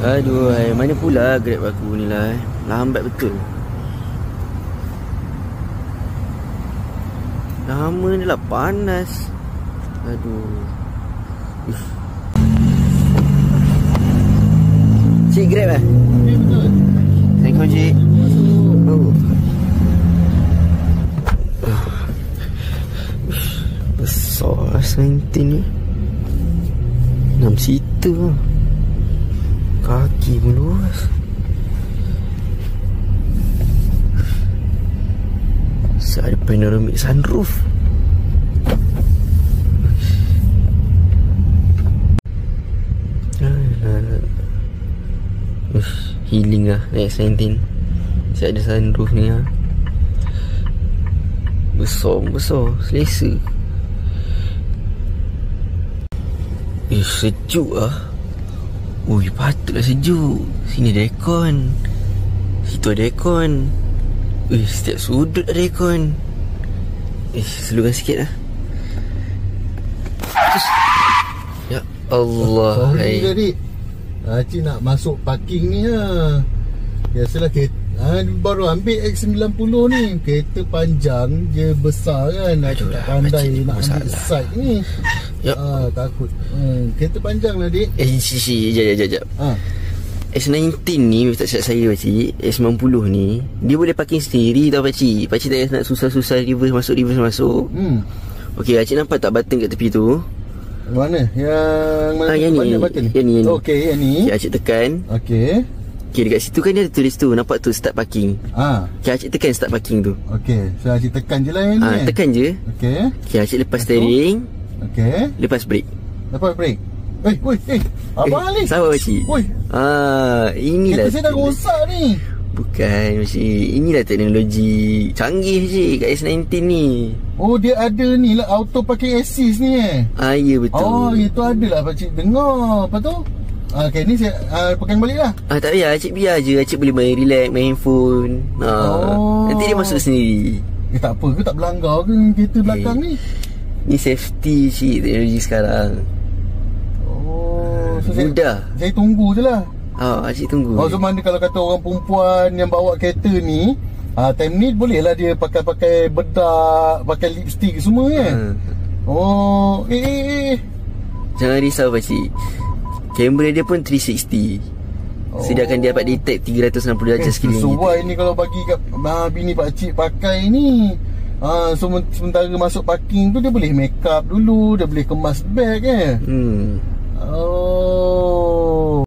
Aduh, mana pula Grab aku ni lah. Lambat betul. Lama ni lah, panas. Aduh. Cik Grab lah? Ya, betul. Assalamualaikum cik. Besar sentin ni. 6 seater. Kaki pun luas. Ada panoramic sunroof. Healing lah naik 19. Saya ada sunroof ni lah. Besar selesa. Sejuk lah. Ui, patutlah sejuk. Sini ada aircon, situ ada aircon. Setiap sudut ada aircon. Slowkan sikit lah. Ya Allah. Sorry tadi, Cik nak masuk parking ni lah. Biasalah kereta baru ambil X90 ni. Kereta panjang je, besar kan. Aduh, tak pandai nak ambil side ni. Takut. Kereta panjang lah dik. Sekejap. S19 ni, tak silap saya pakcik, S90 ni dia boleh parking sendiri tau pakcik. Pakcik tak payah nak susah-susah reverse masuk. Okey, pakcik nampak tak button kat tepi tu? Mana? Yang mana? Yang ni. Yang ni. Okey, yang ni. Okay, pakcik tekan. Okey, dekat situ kan dia ada tulis tu. Nampak tu, start parking. Okay, pakcik tekan start parking tu. Okey, so pakcik tekan je lah yang ni. Tekan je. Okey. Okay, pakcik lepas steering. Okey. Lepas brake. Lepas brake. Abang ni. Sabar pakcik. Inilah. Kereta saya dah rosak ni. Bukan pakcik. Inilah teknologi canggih pakcik kat S19 ni. Oh, dia ada ni lah, auto parking assist ni ya betul. Itu ada lah pakcik dengar. Lepas tu okay, ni saya pegang balik lah. Tak payah, pakcik biar je. Pakcik boleh main relax, main handphone. Nanti dia masuk sendiri. Tak apa ke, tak berlanggar ke kereta belakang ni? Ni safety cik, teknologi sekarang. So mudah. Saya tunggu je lah. Pakcik tunggu. So mana kalau kata orang perempuan yang bawa kereta ni, time ni boleh lah dia pakai bedak, pakai lipstick semua kan. Jangan risau pakcik, kamera dia pun 360. Sediakan dia dapat detect 360 darjah sekeliling. Sesuai ni kalau bagi kat bini pakcik pakai ni. So sementara masuk parking tu dia boleh make up dulu, dia boleh kemas beg